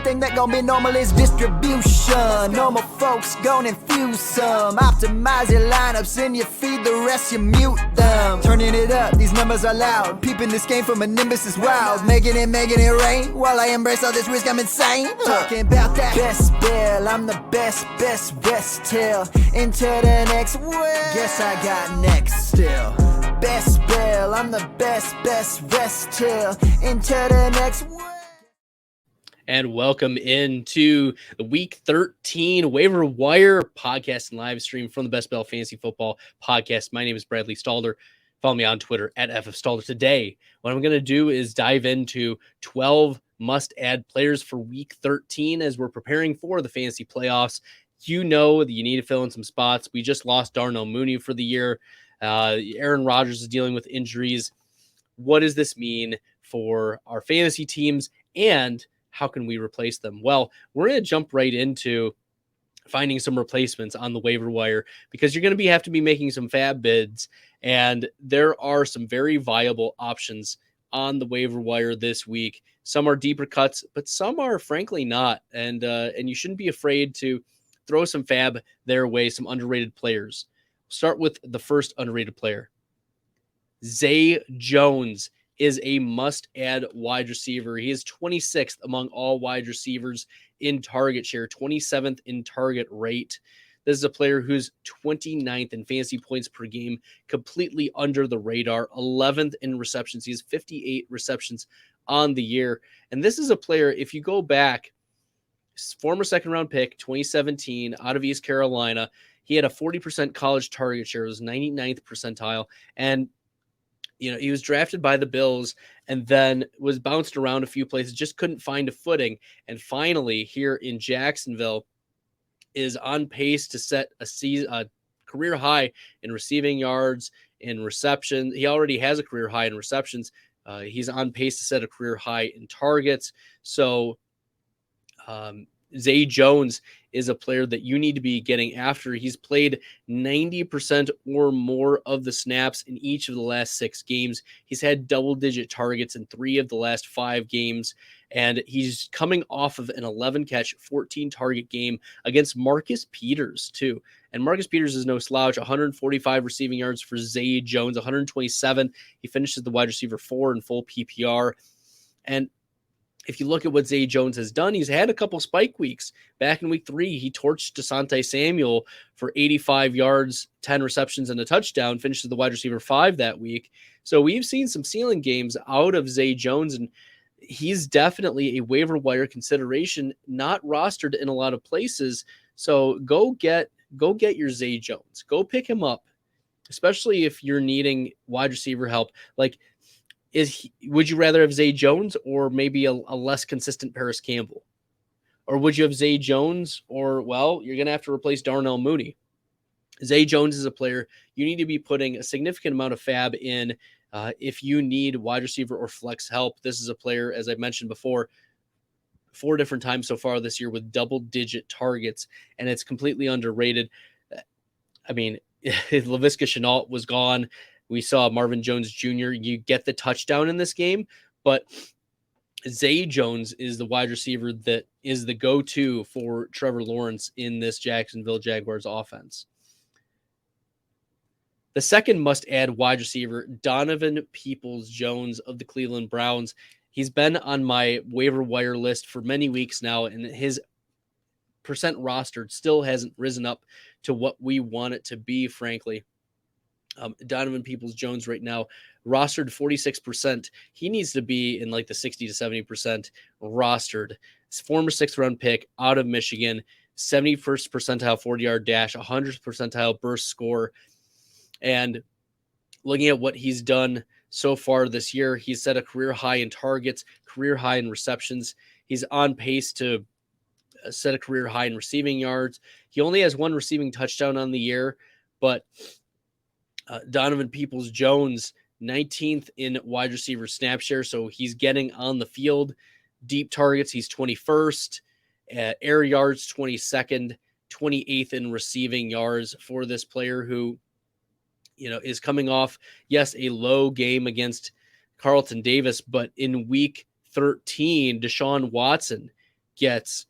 thing that gon' be normal is distribution. Normal folks gon' infuse some. Optimize your lineups and you feed the rest, you mute them. Turning it up, these numbers are loud. Peeping this game from a nimbus is wild. Making it rain. While I embrace all this risk, I'm insane. Talking about that best bill, I'm the best rest till into the next world. Guess I got next still. Best bill, I'm the best rest till into the next world. And welcome into the Week 13 Waiver Wire podcast and live stream from the Best Bell Fantasy Football Podcast. My name is Bradley Stalder. Follow me on Twitter at FFStalder. Today, what I'm going to do is dive into 12 must-add players for Week 13 as we're preparing for the fantasy playoffs. You know that you need to fill in some spots. We just lost Darnell Mooney for the year. Aaron Rodgers is dealing with injuries. What does this mean for our fantasy teams, and how can we replace them? Well, we're going to jump right into finding some replacements on the waiver wire because you're going to have to be making some fab bids, and there are some very viable options on the waiver wire this week. Some are deeper cuts, but some are frankly not, and you shouldn't be afraid to throw some fab their way, some underrated players. Start with the first underrated player. Zay Jones is a must-add wide receiver. He is 26th among all wide receivers in target share, 27th in target rate. This is a player who's 29th in fantasy points per game, completely under the radar, 11th in receptions. He has 58 receptions on the year. And this is a player, if you go back, former second-round pick, 2017, out of East Carolina, he had a 40% college target share. It was 99th percentile. And he was drafted by the Bills and then was bounced around a few places, just couldn't find a footing. And finally, here in Jacksonville, is on pace to set a career high in receiving yards, in reception. He already has a career high in receptions. He's on pace to set a career high in targets. So Zay Jones is a player that you need to be getting after. He's played 90% or more of the snaps in each of the last 6 games. He's had double-digit targets in 3 of the last 5 games, and he's coming off of an 11-catch, 14-target game against Marcus Peters, too. And Marcus Peters is no slouch, 145 receiving yards for Zay Jones, 127. He finishes the wide receiver 4 in full PPR. And if you look at what Zay Jones has done, he's had a couple spike weeks. Back in week 3, he torched Asante Samuel for 85 yards, 10 receptions, and a touchdown, finished as the wide receiver 5 that week. So we've seen some ceiling games out of Zay Jones, and he's definitely a waiver wire consideration, not rostered in a lot of places. So go get your Zay Jones. Go pick him up, especially if you're needing wide receiver help. Would you rather have Zay Jones or maybe a less consistent Paris Campbell? Or would you have Zay Jones or, you're going to have to replace Darnell Mooney? Zay Jones is a player you need to be putting a significant amount of fab in if you need wide receiver or flex help. This is a player, as I mentioned before, 4 different times so far this year with double-digit targets, and it's completely underrated. I mean, Laviska Shenault was gone. We saw Marvin Jones Jr. You get the touchdown in this game, but Zay Jones is the wide receiver that is the go-to for Trevor Lawrence in this Jacksonville Jaguars offense. The second must-add wide receiver, Donovan Peoples-Jones of the Cleveland Browns. He's been on my waiver wire list for many weeks now, and his percent rostered still hasn't risen up to what we want it to be, frankly. Donovan Peoples-Jones right now rostered 46%. He needs to be in like the 60 to 70% rostered. His former 6th-round pick out of Michigan, 71st percentile 40-yard dash, 100th percentile burst score. And looking at what he's done so far this year, he's set a career high in targets, career high in receptions. He's on pace to set a career high in receiving yards. He only has 1 receiving touchdown on the year, but Donovan Peoples-Jones, 19th in wide receiver snap share, so he's getting on the field. Deep targets, he's 21st. Air yards, 22nd. 28th in receiving yards for this player who, is coming off, yes, a low game against Carlton Davis, but in week 13, Deshaun Watson gets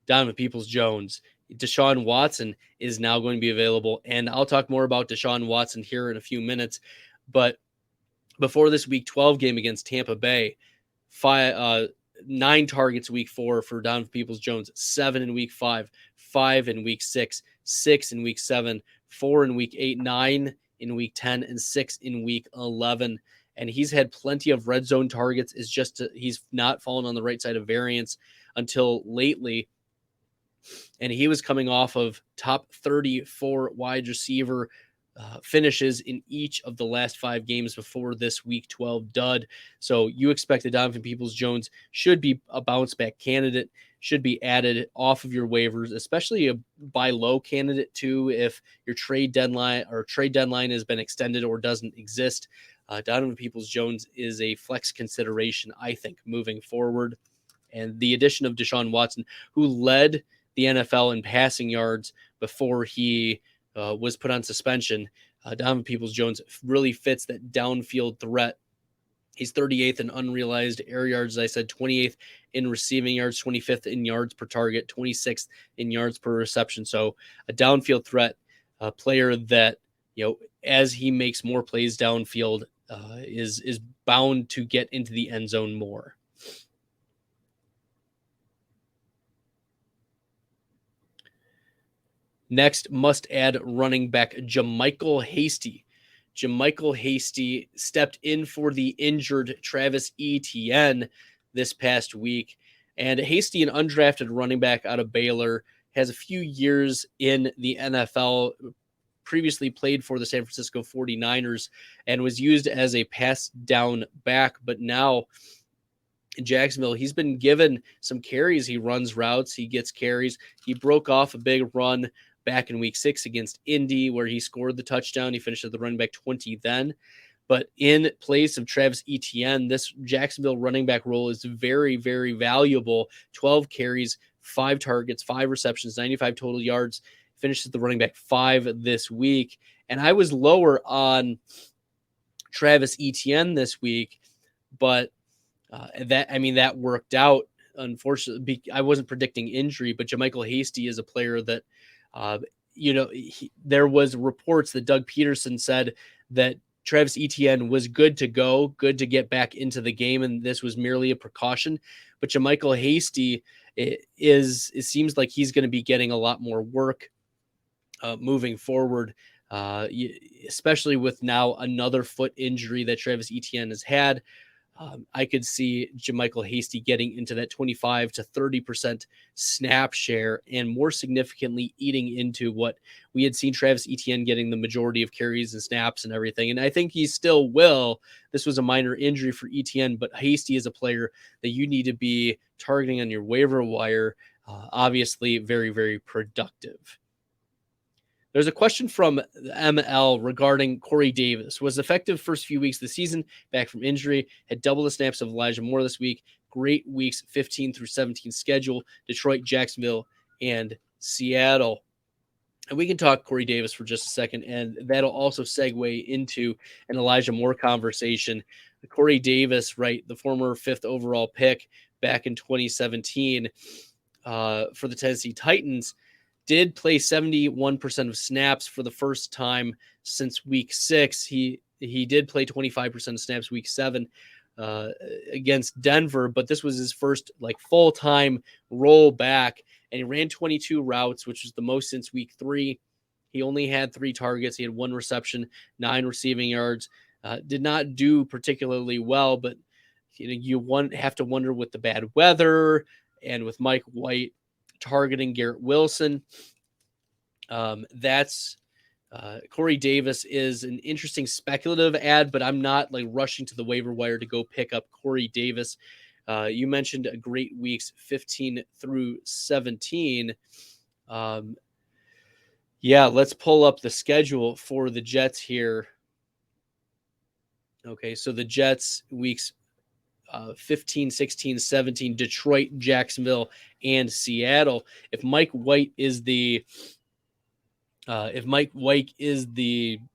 Donovan Peoples-Jones. Deshaun Watson is now going to be available, and I'll talk more about Deshaun Watson here in a few minutes. But before this Week 12 game against Tampa Bay, 9 targets Week 4 for Donovan Peoples-Jones, 7 in Week 5, 5 in Week 6, 6 in Week 7, 4 in Week 8, 9 in Week 10, and 6 in Week 11. And he's had plenty of red zone targets. It's just he's not fallen on the right side of variance until lately. And he was coming off of top 34 wide receiver finishes in each of the last 5 games before this Week 12 dud. So you expect that Donovan Peoples-Jones should be a bounce back candidate, should be added off of your waivers, especially a buy low candidate too. If your trade deadline has been extended or doesn't exist, Donovan Peoples-Jones is a flex consideration, I think, moving forward. And the addition of Deshaun Watson, who led the NFL in passing yards before he was put on suspension, Donovan Peoples-Jones really fits that downfield threat. He's 38th in unrealized air yards, as I said, 28th in receiving yards, 25th in yards per target, 26th in yards per reception. So a downfield threat, a player that, as he makes more plays downfield, is bound to get into the end zone more. Next, must add running back JaMycal Hasty. JaMycal Hasty stepped in for the injured Travis Etienne this past week. And Hasty, an undrafted running back out of Baylor, has a few years in the NFL, previously played for the San Francisco 49ers, and was used as a pass down back. But now in Jacksonville, he's been given some carries. He runs routes. He gets carries. He broke off a big run back in Week 6 against Indy, where he scored the touchdown. He finished at the running back 20 then. But in place of Travis Etienne, this Jacksonville running back role is very, very valuable. 12 carries, 5 targets, 5 receptions, 95 total yards. Finished at the running back 5 this week. And I was lower on Travis Etienne this week, but that worked out. Unfortunately, I wasn't predicting injury, but JaMycal Hasty is a player that, there was reports that Doug Peterson said that Travis Etienne was good to go, good to get back into the game, and this was merely a precaution. But JaMycal Hasty it seems like he's going to be getting a lot more work moving forward, especially with now another foot injury that Travis Etienne has had. I could see JaMycal Hasty getting into that 25 to 30% snap share, and more significantly eating into what we had seen Travis Etienne getting the majority of carries and snaps and everything. And I think he still will. This was a minor injury for Etienne, but Hasty is a player that you need to be targeting on your waiver wire. Obviously very, very productive. There's a question from ML regarding Corey Davis. Was effective first few weeks of the season, back from injury, had double the snaps of Elijah Moore this week. Great weeks 15 through 17 schedule, Detroit, Jacksonville, and Seattle. And we can talk Corey Davis for just a second, and that'll also segue into an Elijah Moore conversation. Corey Davis, right, the former 5th overall pick back in 2017 for the Tennessee Titans, did play 71% of snaps for the first time since Week 6. He did play 25% of snaps Week 7 against Denver, but this was his first full-time roll back, and he ran 22 routes, which was the most since Week 3. He only had 3 targets. He had 1 reception, 9 receiving yards. Did not do particularly well, but you have to wonder with the bad weather and with Mike White targeting Garrett Wilson. Corey Davis is an interesting speculative ad, but I'm not rushing to the waiver wire to go pick up Corey Davis. You mentioned a great weeks 15 through 17. Let's pull up the schedule for the Jets here. Okay, so the Jets weeks 15, 16, 17, Detroit, Jacksonville, and Seattle. If Mike White is the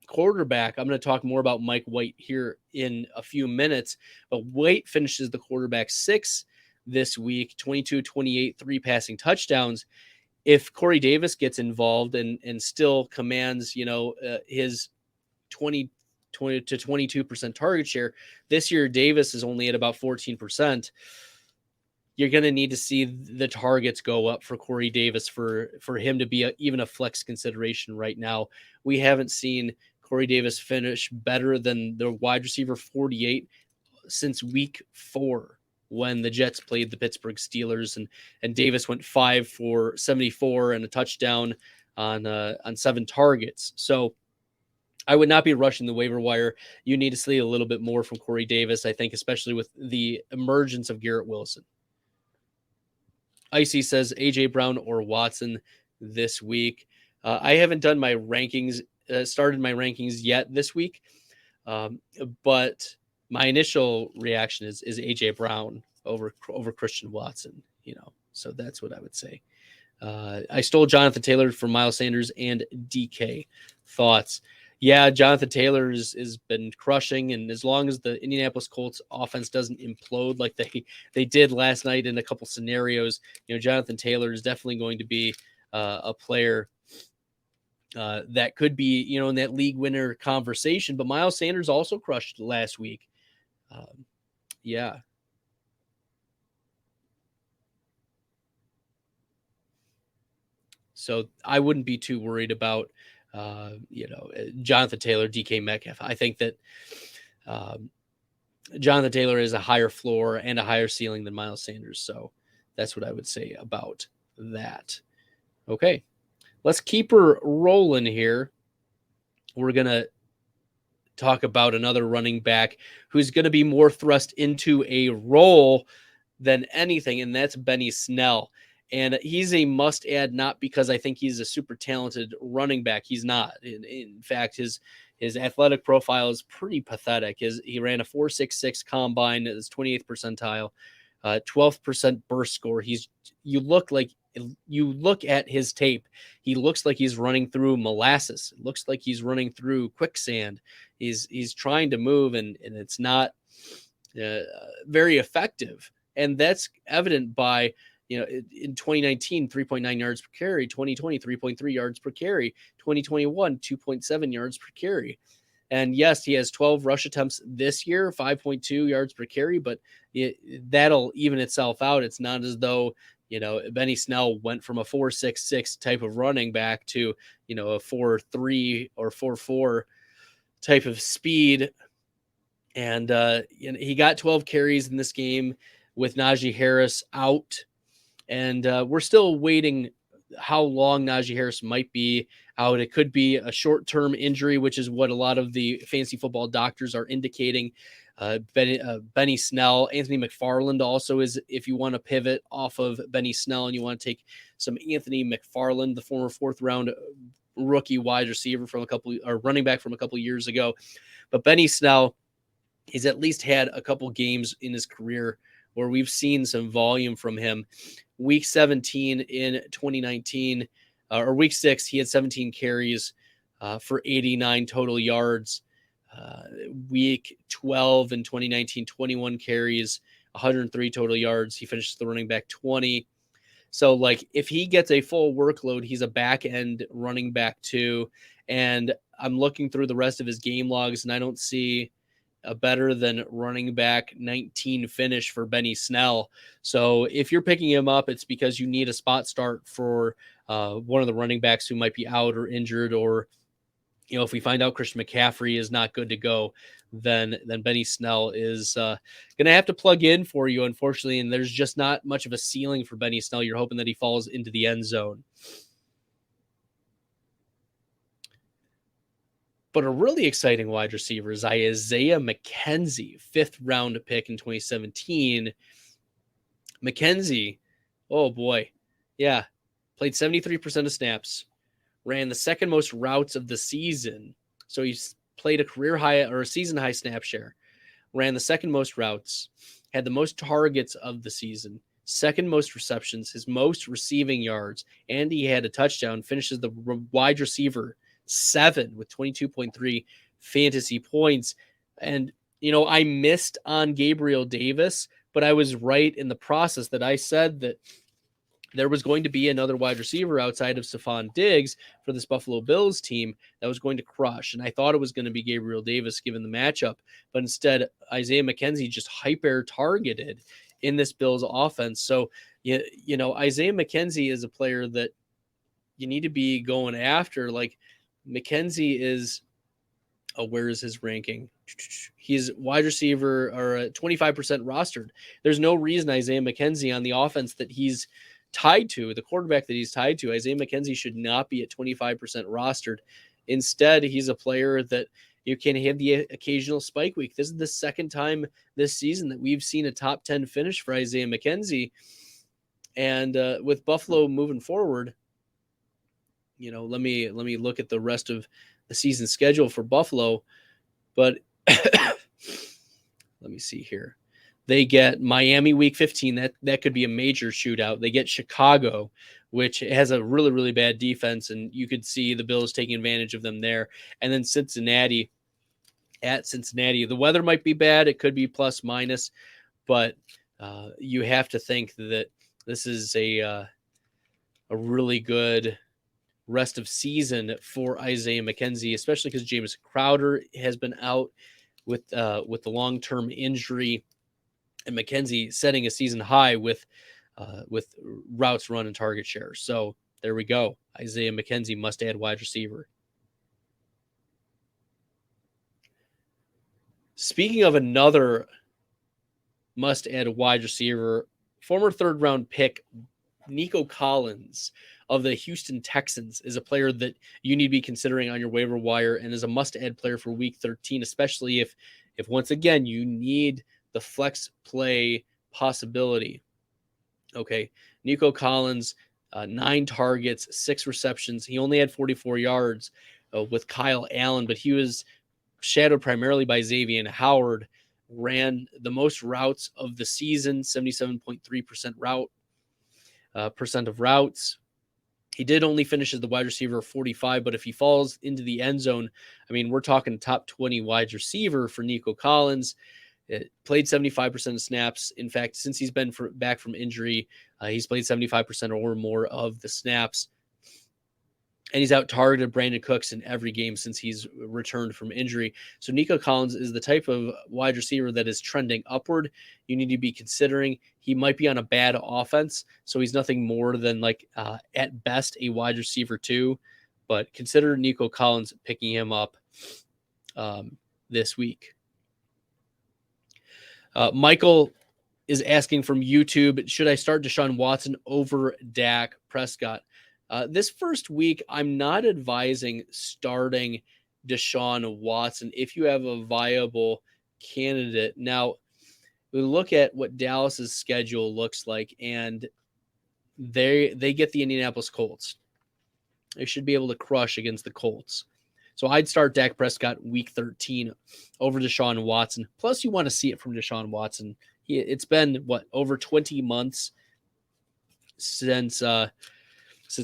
quarterback, I'm going to talk more about Mike White here in a few minutes. But White finishes the quarterback 6 this week, 22, 28, 3 passing touchdowns. If Corey Davis gets involved and still commands, his 20 to 22% target share, this year Davis is only at about 14%. You're going to need to see the targets go up for Corey Davis for him to be even a flex consideration right now. We haven't seen Corey Davis finish better than the wide receiver 48 since week 4 when the Jets played the Pittsburgh Steelers, and Davis went 5 for 74 and a touchdown on 7 targets. So I would not be rushing the waiver wire. You need to see a little bit more from Corey Davis, I think, especially with the emergence of Garrett Wilson. Icy says AJ Brown or Watson this week. I haven't done my rankings, started my rankings yet this week, but my initial reaction is AJ Brown over Christian Watson. So that's what I would say. I stole Jonathan Taylor from Miles Sanders and DK. Thoughts? Yeah, Jonathan Taylor has been crushing, and as long as the Indianapolis Colts offense doesn't implode like they did last night in a couple scenarios, Jonathan Taylor is definitely going to be a player that could be, in that league winner conversation. But Miles Sanders also crushed last week. Yeah. So I wouldn't be too worried about Jonathan Taylor, DK Metcalf. I think that Jonathan Taylor is a higher floor and a higher ceiling than Miles Sanders. So that's what I would say about that. Okay, let's keep her rolling here. We're going to talk about another running back who's going to be more thrust into a role than anything, and that's Benny Snell. And he's a must-add, not because I think he's a super talented running back. He's not. In fact, his athletic profile is pretty pathetic. He ran a 4.66 combine at his 28th percentile, 12% burst score. You look at his tape, he looks like he's running through molasses. It looks like he's running through quicksand. He's trying to move, and it's not very effective. And that's evident by, in 2019, 3.9 yards per carry, 2020, 3.3 yards per carry, 2021, 2.7 yards per carry. And yes, he has 12 rush attempts this year, 5.2 yards per carry, but that'll even itself out. It's not as though, Benny Snell went from a 4.66 type of running back to, a 4.3 or 4.4 type of speed. And he got 12 carries in this game with Najee Harris out. And we're still waiting how long Najee Harris might be out. It could be a short-term injury, which is what a lot of the fantasy football doctors are indicating. Benny Snell, Anthony McFarland also is, if you want to pivot off of Benny Snell and you want to take some Anthony McFarland, the former 4th-round rookie wide receiver running back from a couple years ago. But Benny Snell, he's at least had a couple games in his career where we've seen some volume from him. Week 17 in 2019, or week 6, he had 17 carries for 89 total yards. Week 12 in 2019, 21 carries, 103 total yards. He finishes the running back 20. So, if he gets a full workload, he's a back-end running back too. And I'm looking through the rest of his game logs, and I don't see a better than running back 19 finish for Benny Snell. So if you're picking him up, it's because you need a spot start for one of the running backs who might be out or injured, or, if we find out Christian McCaffrey is not good to go, then Benny Snell is going to have to plug in for you, unfortunately. And there's just not much of a ceiling for Benny Snell. You're hoping that he falls into the end zone. But a really exciting wide receiver is Isaiah McKenzie, 5th-round pick in 2017. McKenzie, oh boy, yeah, played 73% of snaps, ran the second most routes of the season. So he's played a career high or a season high snap share, ran the second most routes, had the most targets of the season, second most receptions, his most receiving yards, and he had a touchdown, finishes the wide receiver 7 with 22.3 fantasy points. And, I missed on Gabriel Davis, but I was right in the process that I said that there was going to be another wide receiver outside of Stephon Diggs for this Buffalo Bills team that was going to crush. And I thought it was going to be Gabriel Davis given the matchup, but instead Isaiah McKenzie just hyper targeted in this Bills offense. So, you know, Isaiah McKenzie is a player that you need to be going after. Like McKenzie is, where is his ranking? He's wide receiver or 25% rostered. There's no reason Isaiah McKenzie on the offense that he's tied to, the quarterback that he's tied to, Isaiah McKenzie should not be at 25% rostered. Instead, he's a player that you can have the occasional spike week. This is the second time this season that we've seen a top 10 finish for Isaiah McKenzie. And with Buffalo moving forward, you know, let me look at the rest of the season schedule for Buffalo. But let me see here. They get Miami week 15. That could be a major shootout. They get Chicago, which has a really, really bad defense, and you could see the Bills taking advantage of them there. And then Cincinnati at Cincinnati. The weather might be bad. It could be plus minus, but you have to think that this is a really good rest of season for Isaiah McKenzie, especially because James Crowder has been out with the long-term injury, and McKenzie setting a season high with routes run and target share. So there we go. Isaiah McKenzie must add wide receiver. Speaking of another must add wide receiver, former third round pick Nico Collins of the Houston Texans is a player that you need to be considering on your waiver wire and is a must add player for week 13, especially if once again you need the flex play possibility. Okay, Nico Collins, 9 targets, 6 receptions. He only had 44 yards with Kyle Allen, but he was shadowed primarily by Xavier Howard. Ran the most routes of the season, 77.3% percent of routes. He did only finish as the wide receiver 45, but if he falls into the end zone, I mean, we're talking top 20 wide receiver for Nico Collins. It played 75% of snaps. In fact, since he's been back from injury, he's played 75% or more of the snaps. And he's out-targeted Brandon Cooks in every game since he's returned from injury. So Nico Collins is the type of wide receiver that is trending upward. You need to be considering he might be on a bad offense, so he's nothing more than at best a wide receiver 2. But consider Nico Collins picking him up this week. Michael is asking from YouTube, should I start Deshaun Watson over Dak Prescott? This first week, I'm not advising starting Deshaun Watson if you have a viable candidate. Now, we look at what Dallas's schedule looks like, and they get the Indianapolis Colts. They should be able to crush against the Colts. So I'd start Dak Prescott week 13 over Deshaun Watson. Plus, you want to see it from Deshaun Watson. It's been, over 20 months since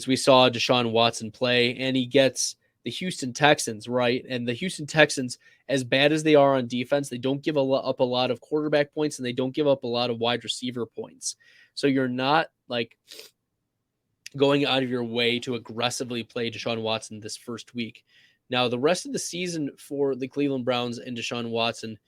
we saw Deshaun Watson play, and he gets the Houston Texans, right? And the Houston Texans, as bad as they are on defense, they don't give up a lot of quarterback points, and they don't give up a lot of wide receiver points. So you're not going out of your way to aggressively play Deshaun Watson this first week. Now, the rest of the season for the Cleveland Browns and Deshaun Watson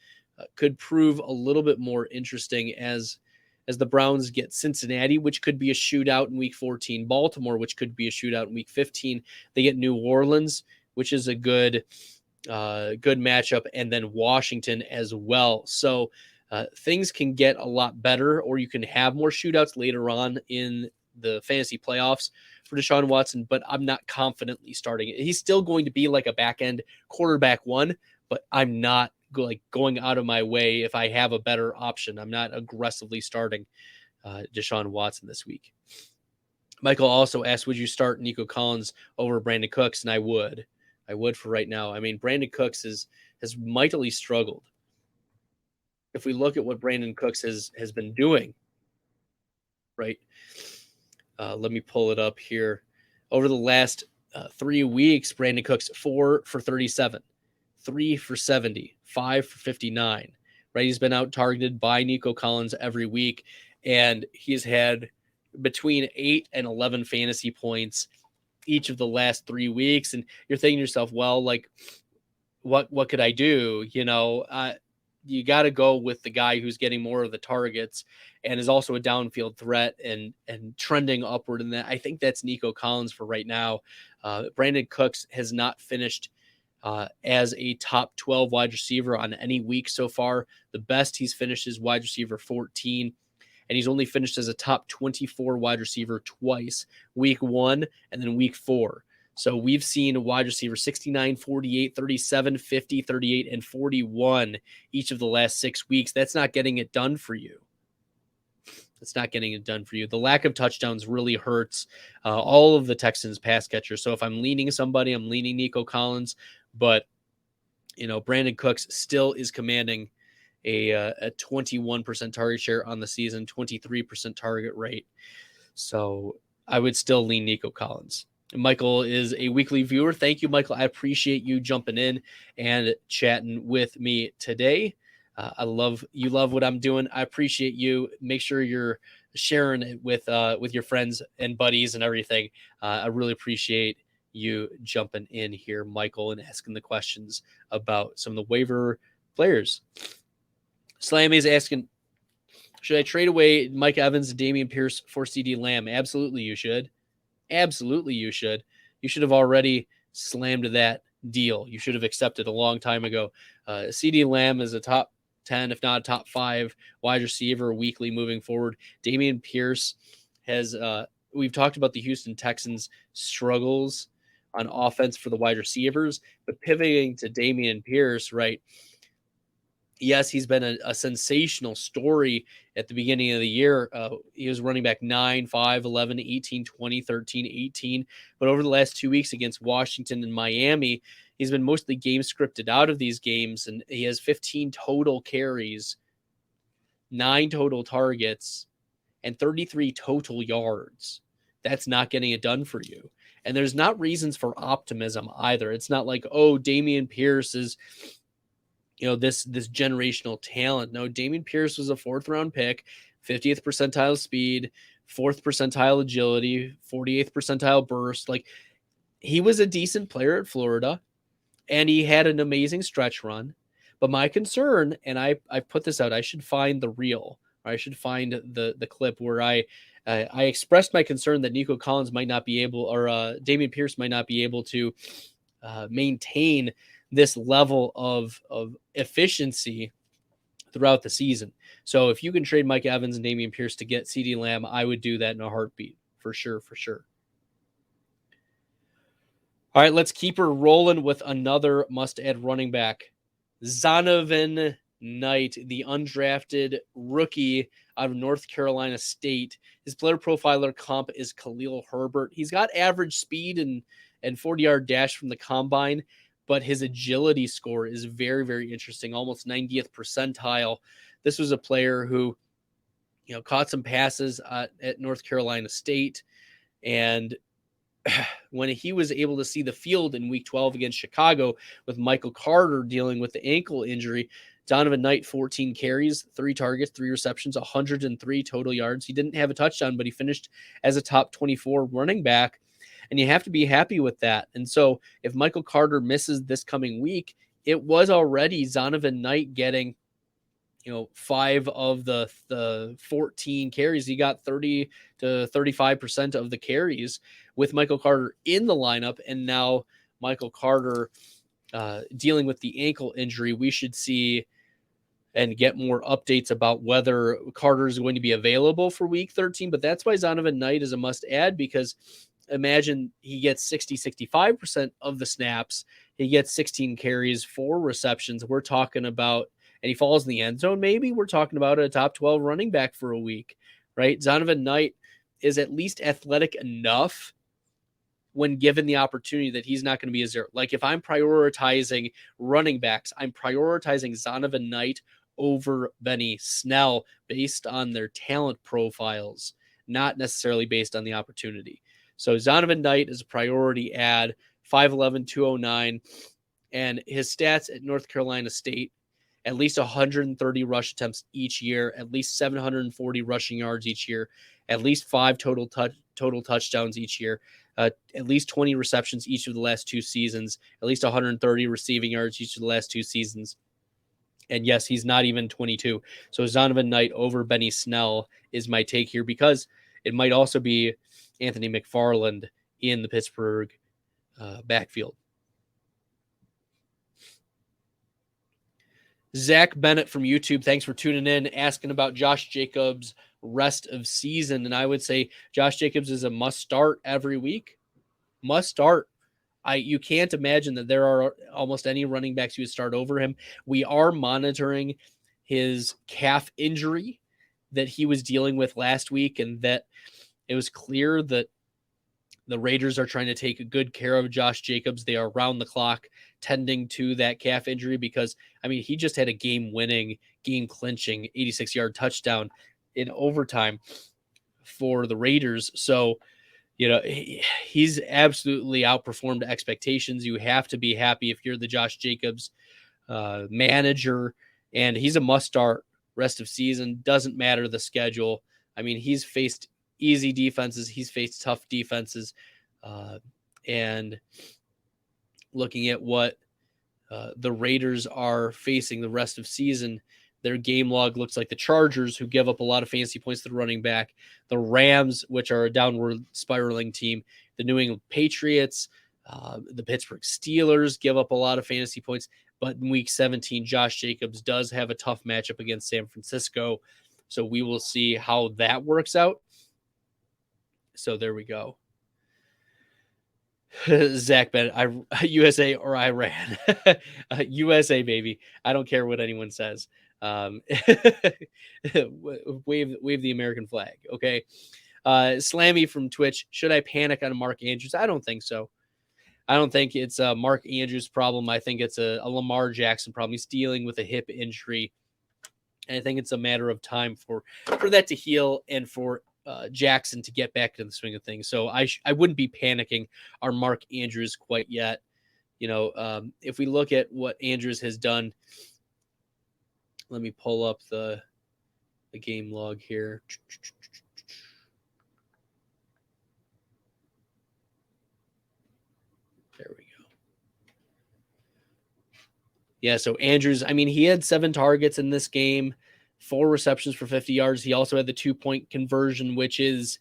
could prove a little bit more interesting as the Browns get Cincinnati, which could be a shootout in week 14, Baltimore, which could be a shootout in week 15. They get New Orleans, which is a good matchup, and then Washington as well. So things can get a lot better, or you can have more shootouts later on in the fantasy playoffs for Deshaun Watson, but I'm not confidently starting it. He's still going to be like a back-end quarterback 1, but I'm not going out of my way if I have a better option. I'm not aggressively starting Deshaun Watson this week. Michael also asked, would you start Nico Collins over Brandon Cooks? And I would for right now. I mean, Brandon Cooks has mightily struggled. If we look at what Brandon Cooks has been doing, right? Let me pull it up here. Over the last 3 weeks, Brandon Cooks 4 for 37, 3 for 70, 5 for 59, right? He's been out targeted by Nico Collins every week, and he's had between 8 and 11 fantasy points each of the last 3 weeks. And you're thinking to yourself, well, like, what could I do? You got to go with the guy who's getting more of the targets and is also a downfield threat and trending upward. And that, I think that's Nico Collins for right now. Brandon Cooks has not finished as a top 12 wide receiver on any week so far. The best he's finished is wide receiver 14, and he's only finished as a top 24 wide receiver twice, week 1 and then week 4. So we've seen wide receiver 69, 48, 37, 50, 38, and 41 each of the last 6 weeks. That's not getting it done for you. It's not getting it done for you. The lack of touchdowns really hurts all of the Texans pass catchers. So if I'm leaning somebody, I'm leaning Nico Collins. But, Brandon Cooks still is commanding a 21% target share on the season, 23% target rate. So I would still lean Nico Collins. Michael is a weekly viewer. Thank you, Michael. I appreciate you jumping in and chatting with me today. You love what I'm doing. I appreciate you. Make sure you're sharing it with your friends and buddies and everything. I really appreciate you jumping in here, Michael, and asking the questions about some of the waiver players. Slammy is asking, should I trade away Mike Evans and Dameon Pierce for CD Lamb? Absolutely, you should. Absolutely, you should. You should have already slammed that deal. You should have accepted a long time ago. CD Lamb is a top 10, if not a top 5 wide receiver weekly moving forward. Dameon Pierce has, we've talked about the Houston Texans' struggles on offense for the wide receivers, but pivoting to Dameon Pierce, right? Yes, he's been a sensational story at the beginning of the year. He was running back 9, 5, 11, 18, 20, 13, 18. But over the last 2 weeks against Washington and Miami, he's been mostly game scripted out of these games, and he has 15 total carries, 9 total targets, and 33 total yards. That's not getting it done for you. And there's not reasons for optimism either. It's not like, oh, Dameon Pierce is this generational talent. No, Dameon Pierce was a 4th-round pick, 50th percentile speed, 4th percentile agility, 48th percentile burst. Like, he was a decent player at Florida, and he had an amazing stretch run. But my concern, and I put this out, I should find the reel, or I should find the clip where I expressed my concern that Nico Collins might not be able, or Dameon Pierce might not be able to maintain this level of efficiency throughout the season. So if you can trade Mike Evans and Dameon Pierce to get CD Lamb, I would do that in a heartbeat, for sure. All right, let's keep her rolling with another must-add running back. Zonovan Knight, the undrafted rookie out of North Carolina State. His player profiler comp is Khalil Herbert. He's got average speed and 40-yard dash from the combine, but his agility score is very, very interesting, almost 90th percentile. This was a player who, caught some passes at North Carolina State, and when he was able to see the field in week 12 against Chicago with Michael Carter dealing with the ankle injury, Donovan Knight, 14 carries, 3 targets, 3 receptions, 103 total yards. He didn't have a touchdown, but he finished as a top 24 running back. And you have to be happy with that. And so if Michael Carter misses this coming week, it was already Zonovan Knight getting, 5 of the 14 carries. He got 30 to 35% of the carries with Michael Carter in the lineup. And now Michael Carter dealing with the ankle injury. We should see and get more updates about whether Carter is going to be available for week 13. But that's why Zonovan Knight is a must add, because imagine he gets 65% of the snaps. He gets 16 carries, 4 receptions. We're talking about, and he falls in the end zone, maybe we're talking about a top 12 running back for a week, right? Zonovan Knight is at least athletic enough when given the opportunity that he's not going to be a zero. Like, if I'm prioritizing running backs, I'm prioritizing Zonovan Knight over Benny Snell based on their talent profiles, not necessarily based on the opportunity. So Zonovan Knight is a priority add, 5'11", 209, and his stats at North Carolina State at least 130 rush attempts each year, at least 740 rushing yards each year, at least 5 total touchdowns each year, at least 20 receptions each of the last 2 seasons, at least 130 receiving yards each of the last 2 seasons. And yes, he's not even 22. So Zonovan Knight over Benny Snell is my take here, because it might also be Anthony McFarland in the Pittsburgh backfield. Zach Bennett from YouTube, thanks for tuning in, asking about Josh Jacobs' rest of season. And I would say Josh Jacobs is a must start every week. Must start. You can't imagine that there are almost any running backs you would start over him. We are monitoring his calf injury that he was dealing with last week, and that it was clear that the Raiders are trying to take good care of Josh Jacobs. They are around the clock tending to that calf injury, because, I mean, he just had a game-winning, game-clinching 86-yard touchdown in overtime for the Raiders. So, you know, he's absolutely outperformed expectations. You have to be happy if you're the Josh Jacobs manager, and he's a must-start rest of season. Doesn't matter the schedule. I mean, he's faced easy defenses. He's faced tough defenses. And looking at what the Raiders are facing the rest of season, their game log looks like the Chargers, who give up a lot of fantasy points to the running back, the Rams, which are a downward spiraling team, the New England Patriots, the Pittsburgh Steelers give up a lot of fantasy points. But in week 17, Josh Jacobs does have a tough matchup against San Francisco. So we will see how that works out. So there we go. Zach Bennett, USA or Iran. USA, baby. I don't care what anyone says. Wave the American flag, okay? Slammy from Twitch, should I panic on Mark Andrews? I don't think so. I don't think it's a Mark Andrews problem. I think it's a Lamar Jackson problem. He's dealing with a hip injury, and I think it's a matter of time for that to heal and for Jackson to get back to the swing of things. So I wouldn't be panicking on Mark Andrews quite yet. You know, if we look at what Andrews has done, let me pull up the game log here. There we go. Yeah, so Andrews, I mean, he had 7 targets in this game, 4 receptions for 50 yards. He also had the 2-point conversion, which is,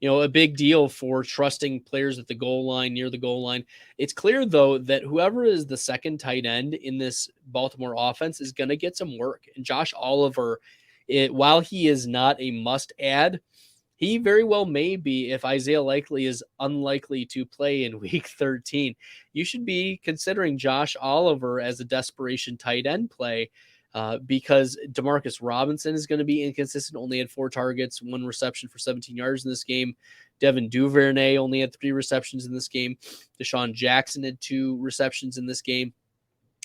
you know, a big deal for trusting players at the goal line, near the goal line. It's clear, though, that whoever is the second tight end in this Baltimore offense is going to get some work. And Josh Oliver, while he is not a must-add, he very well may be if Isaiah Likely is unlikely to play in week 13. You should be considering Josh Oliver as a desperation tight end play because Demarcus Robinson is going to be inconsistent, only had 4 targets, 1 reception for 17 yards in this game. Devin Duvernay only had 3 receptions in this game. Deshaun Jackson had 2 receptions in this game.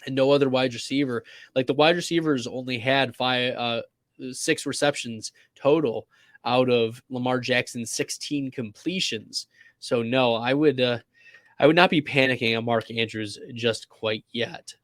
And no other wide receiver. Like, the wide receivers only had 6 receptions total out of Lamar Jackson's 16 completions. So no, I would not be panicking on Mark Andrews just quite yet.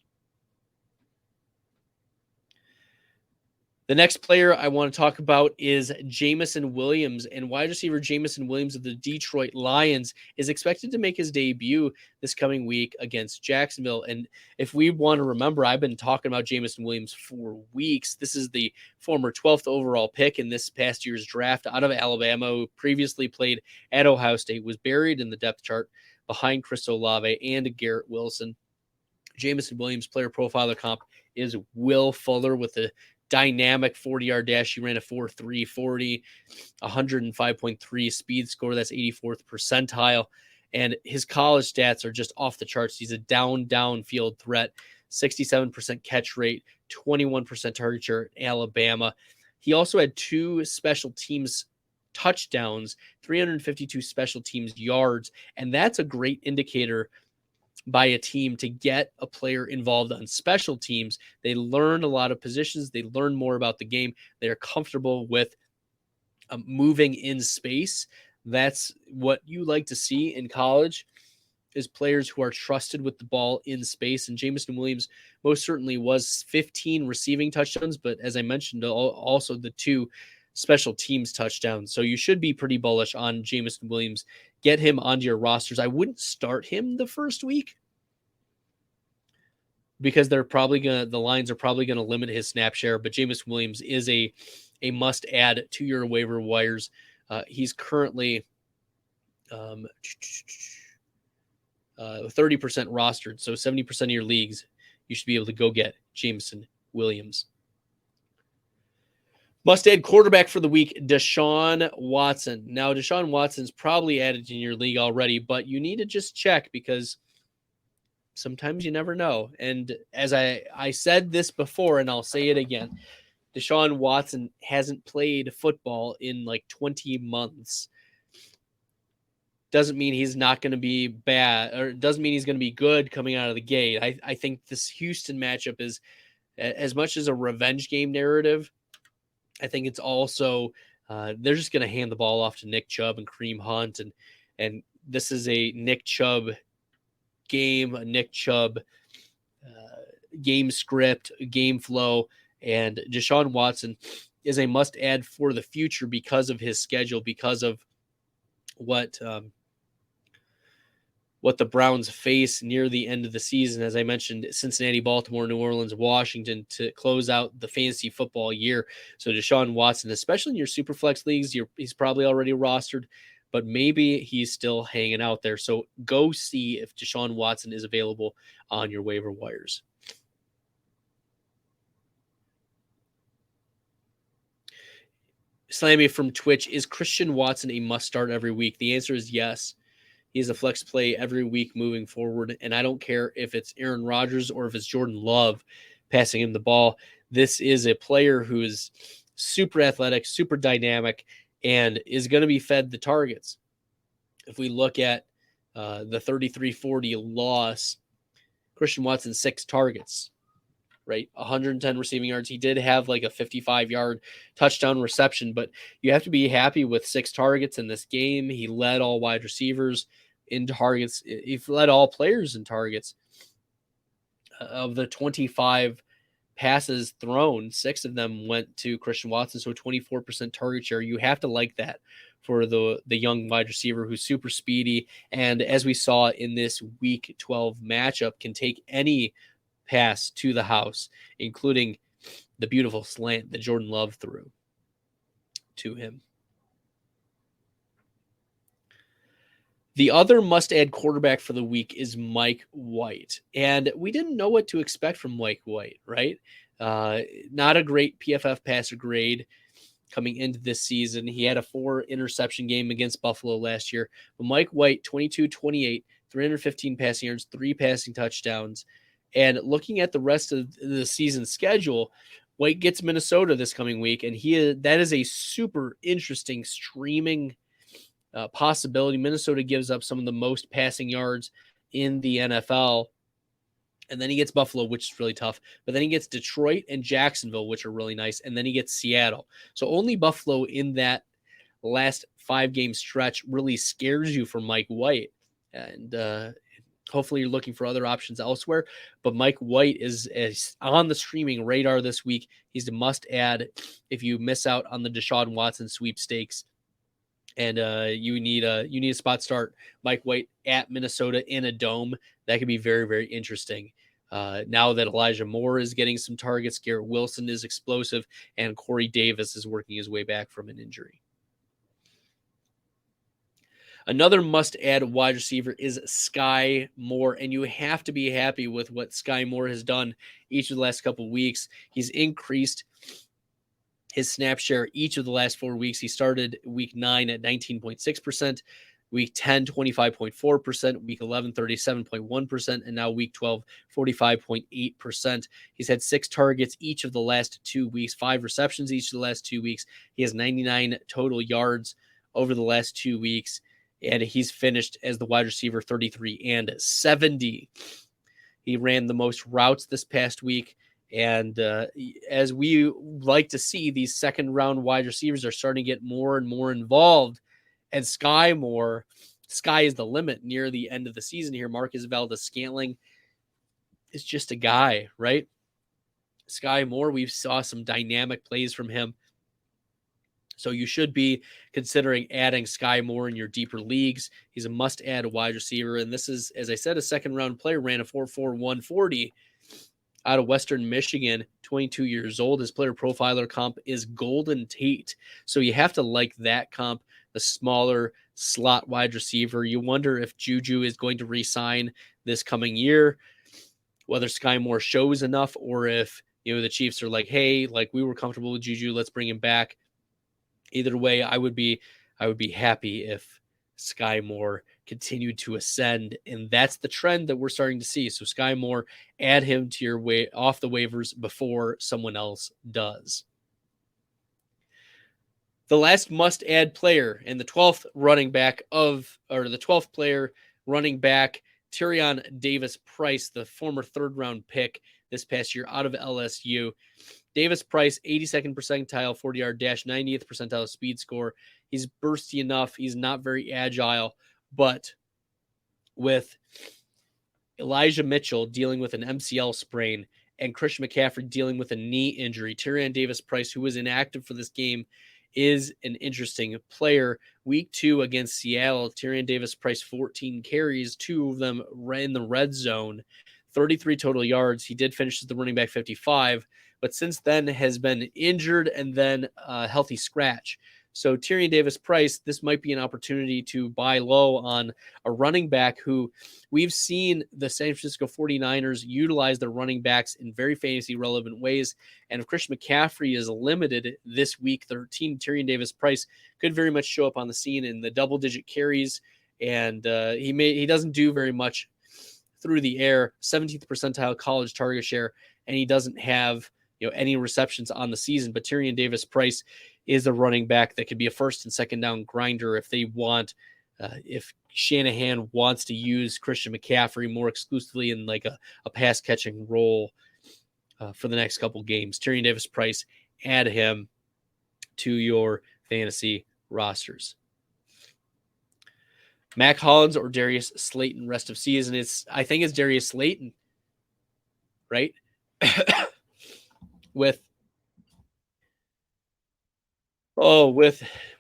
The next player I want to talk about is Jameson Williams, and wide receiver Jameson Williams of the Detroit Lions is expected to make his debut this coming week against Jacksonville. And if we want to remember, I've been talking about Jameson Williams for weeks. This is the former 12th overall pick in this past year's draft out of Alabama, who previously played at Ohio State, was buried in the depth chart behind Chris Olave and Garrett Wilson. Jameson Williams player profiler comp is Will Fuller with a dynamic 40-yard dash. He ran a 4.3 40, 105.3 speed score. That's 84th percentile. And his college stats are just off the charts. He's a downfield threat, 67% catch rate, 21% target share at Alabama. He also had 2 special teams touchdowns, 352 special teams yards. And that's a great indicator by a team to get a player involved on special teams. They learn a lot of positions. They learn more about the game. They're comfortable with moving in space. That's what you like to see in college. is players who are trusted with the ball in space, and Jameson Williams most certainly was 15 receiving touchdowns, but as I mentioned, also the 2 special teams touchdowns. So you should be pretty bullish on Jameson Williams. Get him onto your rosters. I wouldn't start him the first week because the lines are probably gonna limit his snap share, but Jameson Williams is a must add to your waiver wires. He's currently 30% rostered, so 70% of your leagues, you should be able to go get Jameson Williams. Must-add quarterback for the week, Deshaun Watson. Now, Deshaun Watson's probably added in your league already, but you need to just check because sometimes you never know. And as I said this before, and I'll say it again, Deshaun Watson hasn't played football in like 20 months. Doesn't mean he's not going to be bad, or doesn't mean he's going to be good coming out of the gate. I think this Houston matchup is as much as a revenge game narrative. I think it's also they're just going to hand the ball off to Nick Chubb and Kareem Hunt, and this is a Nick Chubb game, a Nick Chubb game script, game flow, and Deshaun Watson is a must-add for the future because of his schedule, because of what the Browns face near the end of the season. As I mentioned, Cincinnati, Baltimore, New Orleans, Washington to close out the fantasy football year. So Deshaun Watson, especially in your Superflex leagues, he's probably already rostered, but maybe he's still hanging out there. So go see if Deshaun Watson is available on your waiver wires. Slammy from Twitch, is Christian Watson a must start every week? The answer is yes. He's a flex play every week moving forward, and I don't care if it's Aaron Rodgers or if it's Jordan Love passing him the ball. This is a player who is super athletic, super dynamic, and is going to be fed the targets. If we look at the 33-40 loss, Christian Watson, 6 targets, right? 110 receiving yards. He did have like a 55-yard touchdown reception, but you have to be happy with 6 targets in this game. He led all wide receivers in targets. He led all players in targets. Of the 25 passes thrown, 6 of them went to Christian Watson, so 24% target share. You have to like that for the young wide receiver who's super speedy, and as we saw in this Week 12 matchup, can take any pass to the house, including the beautiful slant that Jordan Love threw to him. The other must-add quarterback for the week is Mike White, and we didn't know what to expect from Mike White, right? Not a great PFF passer grade coming into this season. He had a 4 interception game against Buffalo last year, but Mike White, 22-28, 315 passing yards, 3 passing touchdowns. And looking at the rest of the season schedule, White gets Minnesota this coming week, and that is a super interesting streaming possibility. Minnesota gives up some of the most passing yards in the NFL, and then he gets Buffalo, which is really tough, but then he gets Detroit and Jacksonville, which are really nice, and then he gets Seattle. So only Buffalo in that last 5-game stretch really scares you for Mike White, and hopefully you're looking for other options elsewhere, but Mike White is on the streaming radar this week. He's a must-add if you miss out on the Deshaun Watson sweepstakes, and you need a spot start. Mike White at Minnesota in a dome. That could be very, very interesting. Now that Elijah Moore is getting some targets, Garrett Wilson is explosive, and Corey Davis is working his way back from an injury. Another must-add wide receiver is Sky Moore, and you have to be happy with what Sky Moore has done each of the last couple of weeks. He's increased his snap share each of the last 4 weeks. He started week 9 at 19.6%, week 10, 25.4%, week 11, 37.1%, and now week 12, 45.8%. He's had 6 targets each of the last 2 weeks, 5 receptions each of the last 2 weeks. He has 99 total yards over the last 2 weeks, and he's finished as the wide receiver 33 and 70. He ran the most routes this past week, and as we like to see, these second-round wide receivers are starting to get more and more involved, and Sky Moore sky is the limit near the end of the season here. Marcus Valdes-Scantling is just a guy, right? Sky Moore, we saw some dynamic plays from him. So you should be considering adding Sky Moore in your deeper leagues. He's a must-add wide receiver. And this is, as I said, a second-round player, ran a 4.4 140 out of Western Michigan, 22 years old. His player profiler comp is Golden Tate. So you have to like that comp, the smaller slot wide receiver. You wonder if Juju is going to re-sign this coming year, whether Sky Moore shows enough, or if the Chiefs are like, hey, like we were comfortable with Juju, let's bring him back. Either way, I would be happy if Sky Moore continued to ascend, and that's the trend that we're starting to see. So Sky Moore, add him to your way off the waivers before someone else does. The last must-add player and the 12th player running back, Tyrion Davis-Price, the former third-round pick this past year out of LSU. Davis-Price, 82nd percentile 40-yard dash, 90th percentile speed score. He's bursty enough. He's not very agile, but with Elijah Mitchell dealing with an MCL sprain and Christian McCaffrey dealing with a knee injury, Tyrion Davis-Price, who was inactive for this game, is an interesting player. Week 2 against Seattle, Tyrion Davis-Price, 14 carries, 2 of them in the red zone, 33 total yards. He did finish as the running back 55, but since then has been injured and then a healthy scratch. So Tyrion Davis-Price, this might be an opportunity to buy low on a running back who we've seen the San Francisco 49ers utilize their running backs in very fantasy relevant ways. And if Christian McCaffrey is limited this week 13, Tyrion Davis-Price could very much show up on the scene in the double-digit carries, and he doesn't do very much through the air, 17th percentile college target share, and he doesn't have any receptions on the season. But Tyrion Davis-Price is a running back that could be a first and second down grinder if they want, if Shanahan wants to use Christian McCaffrey more exclusively in like a pass catching role for the next couple games. Tyrion Davis-Price, add him to your fantasy rosters. Mac Hollins or Darius Slayton rest of season. I think it's Darius Slayton, right? with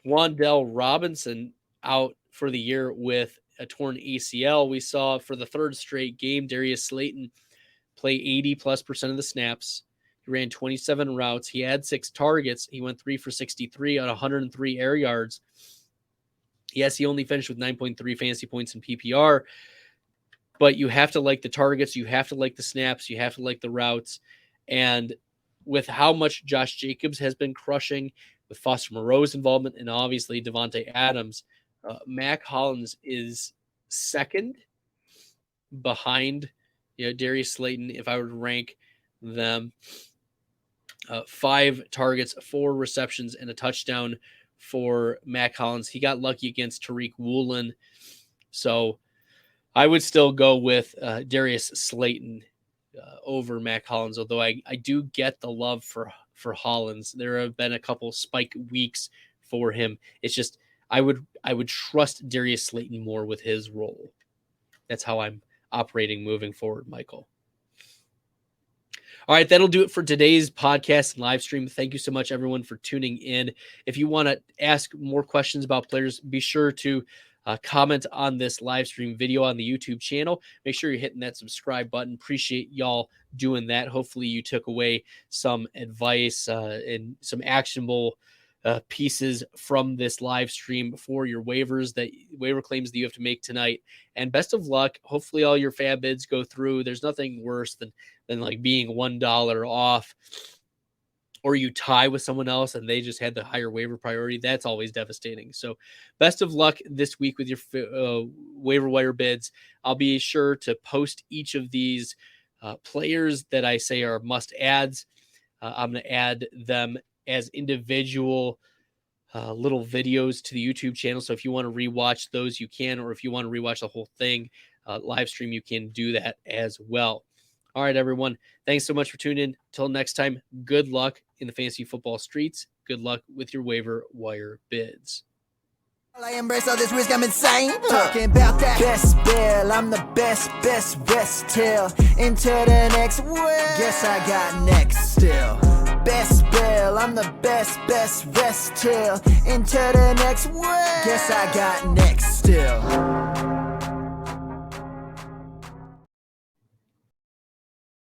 Wan'Dale Robinson out for the year with a torn ACL, we saw for the third straight game, Darius Slayton play 80+% of the snaps. He ran 27 routes. He had 6 targets. He went 3 for 63 on 103 air yards. Yes, he only finished with 9.3 fantasy points in PPR, but you have to like the targets. You have to like the snaps. You have to like the routes. And with how much Josh Jacobs has been crushing, with Foster Moreau's involvement, and obviously Devontae Adams, Mac Hollins is second behind Darius Slayton if I were to rank them. 5 targets, 4 receptions, and a touchdown for Mac Hollins. He got lucky against Tariq Woolen. So I would still go with Darius Slayton over Mac Hollins, although I do get the love for Hollins. There have been a couple spike weeks for him. It's just I would trust Darius Slayton more with his role. That's how I'm operating moving forward, Michael. All right, that'll do it for today's podcast and live stream. Thank you so much, everyone, for tuning in. If you want to ask more questions about players, be sure to comment on this live stream video on the YouTube channel. Make sure you're hitting that subscribe button. Appreciate y'all doing that. Hopefully you took away some advice and some actionable pieces from this live stream for your waiver claims that you have to make tonight. And best of luck. Hopefully all your fab bids go through. There's nothing worse than like being $1 off, or you tie with someone else and they just had the higher waiver priority. That's always devastating. So best of luck this week with your waiver wire bids. I'll be sure to post each of these players that I say are must adds. I'm going to add them as individual little videos to the YouTube channel. So if you want to rewatch those, you can, or if you want to rewatch the whole thing live stream, you can do that as well. All right, everyone. Thanks so much for tuning in. Until next time, good luck in the fantasy football streets. Good luck with your waiver wire bids. I embrace all this risk, I'm insane. Talking about that best bill, I'm the best rest till into the next world. Guess I got next still. Best bill, I'm the best rest till into the next world. Guess I got next still.